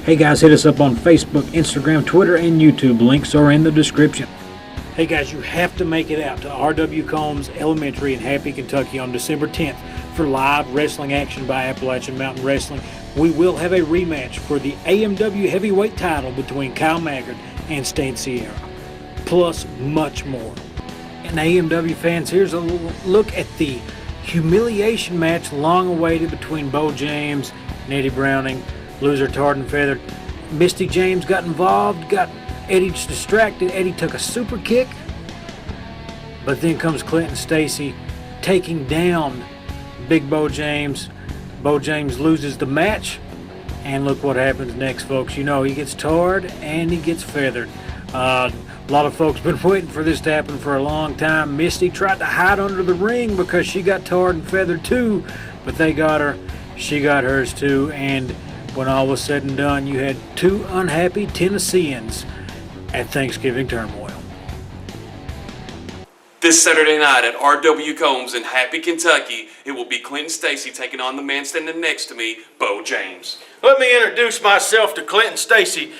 Hey guys, hit us up on Facebook, Instagram, Twitter, and YouTube. Links are in the description. Hey guys, you have to make it out to R.W. Combs Elementary in Happy, Kentucky on December 10th for live wrestling action by Appalachian Mountain Wrestling. We will have a rematch for the AMW heavyweight title between Kyle Maggard and Stacey, plus much more. And AMW fans, here's a look at the humiliation match long awaited between Beau James and Eddie Browning. Loser tarred and feathered. Misty James got involved, got Eddie distracted. Eddie took a super kick, but then comes Clinton Stacey taking down Big Beau James. Beau James loses the match, and look what happens next, folks. You know, he gets tarred and he gets feathered. A lot of folks been waiting for this to happen for a long time. Misty tried to hide under the ring because she got tarred and feathered too, but they got her. She got hers too, and when all was said and done, you had two unhappy Tennesseans at Thanksgiving turmoil. This Saturday night at R.W. Combs in Happy, Kentucky, it will be Clinton Stacey taking on the man standing next to me, Beau James. Let me introduce myself to Clinton Stacey.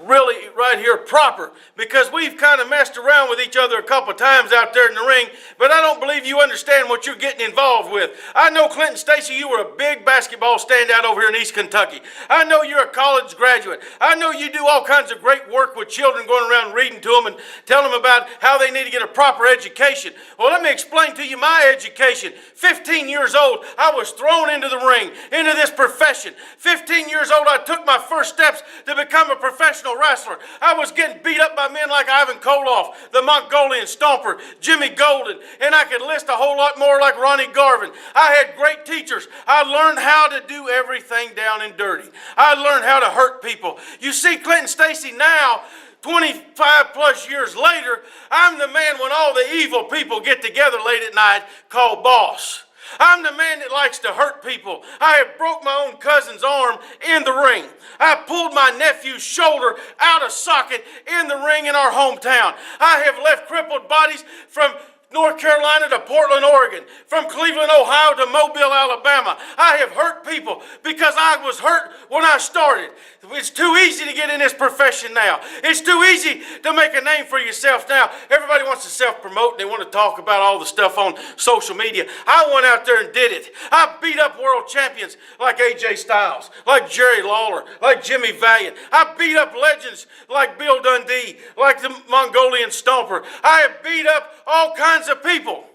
Really right here proper, because we've kind of messed around with each other a couple times out there in the ring, but I don't believe you understand what you're getting involved with. I know, Clinton Stacey, you were a big basketball standout over here in East Kentucky. I know you're a college graduate. I know you do all kinds of great work with children, going around reading to them and telling them about how they need to get a proper education. Well, let me explain to you my education. 15 years old, I was thrown into the ring, into this profession. 15 years old, I took my first steps to become a professional wrestler. I was getting beat up by men like Ivan Koloff, the Mongolian Stomper, Jimmy Golden, and I could list a whole lot more like Ronnie Garvin. I had great teachers. I learned how to do everything down and dirty. I learned how to hurt people. You see, Clinton Stacey now, 25 plus years later, I'm the man when all the evil people get together late at night called boss. I'm the man that likes to hurt people. I have broke my own cousin's arm in the ring. I pulled my nephew's shoulder out of socket in the ring in our hometown. I have left crippled bodies from North Carolina to Portland, Oregon, from Cleveland, Ohio to Mobile, Alabama. I have hurt people because I was hurt when I started. It's too easy to get in this profession now. It's too easy to make a name for yourself now. Everybody wants to self-promote. They want to talk about all the stuff on social media. I went out there and did it. I beat up world champions like AJ Styles, like Jerry Lawler, like Jimmy Valiant. I beat up legends like Bill Dundee, like the Mongolian Stomper. I have beat up all kinds of people,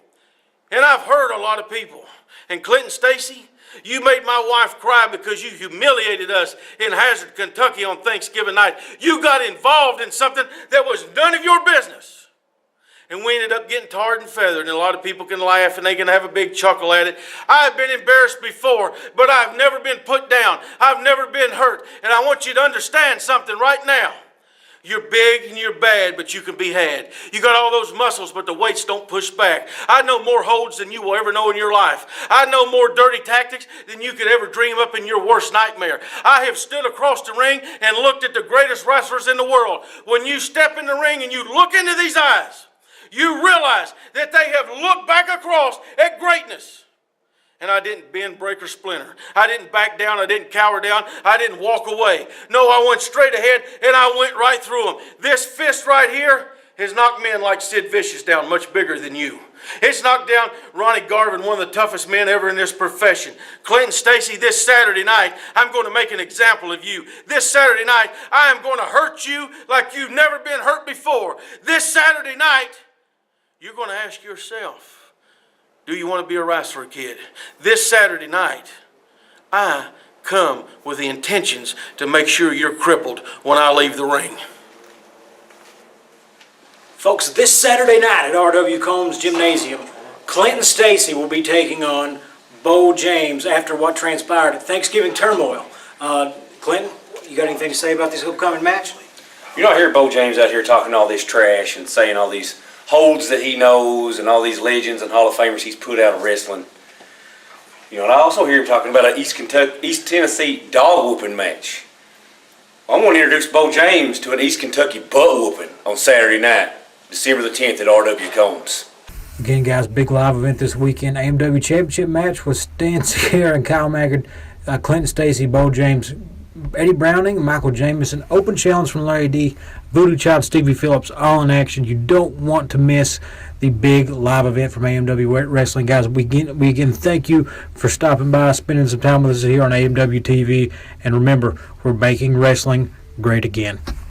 and I've hurt a lot of people. And Clinton Stacey, you made my wife cry because you humiliated us in Hazard, Kentucky on Thanksgiving night. You got involved in something that was none of your business. And we ended up getting tarred and feathered, and a lot of people can laugh and they can have a big chuckle at it. I've been embarrassed before, but I've never been put down. I've never been hurt. And I want you to understand something right now. You're big and you're bad, but you can be had. You got all those muscles, but the weights don't push back. I know more holds than you will ever know in your life. I know more dirty tactics than you could ever dream up in your worst nightmare. I have stood across the ring and looked at the greatest wrestlers in the world. When you step in the ring and you look into these eyes, you realize that they have looked back across at greatness. And I didn't bend, break, or splinter. I didn't back down. I didn't cower down. I didn't walk away. No, I went straight ahead, and I went right through them. This fist right here has knocked men like Sid Vicious down, much bigger than you. It's knocked down Ronnie Garvin, one of the toughest men ever in this profession. Clinton Stacey, this Saturday night, I'm going to make an example of you. This Saturday night, I am going to hurt you like you've never been hurt before. This Saturday night, you're going to ask yourself, do you want to be a wrestler, kid? This Saturday night, I come with the intentions to make sure you're crippled when I leave the ring. Folks, this Saturday night at R.W. Combs Gymnasium, Clinton Stacey will be taking on Beau James after what transpired at Thanksgiving turmoil. Clinton, you got anything to say about this upcoming match? You know, I hear Beau James out here talking all this trash and saying all these holds that he knows and all these legends and Hall of Famers he's put out of wrestling. You know, and I also hear him talking about an East Tennessee dog whooping match. I'm going to introduce Beau James to an East Kentucky butt whooping on Saturday night, December the 10th at R.W. Combs. Again, guys, big live event this weekend. AMW Championship match with Stan Sierra and Kyle Maggard, Clinton Stacey, Beau James. Eddie Browning, Michael Jameson, Open Challenge from Larry D, Voodoo Child, Stevie Phillips, all in action. You don't want to miss the big live event from AMW Wrestling. Guys, we again thank you for stopping by, spending some time with us here on AMW TV. And remember, we're making wrestling great again.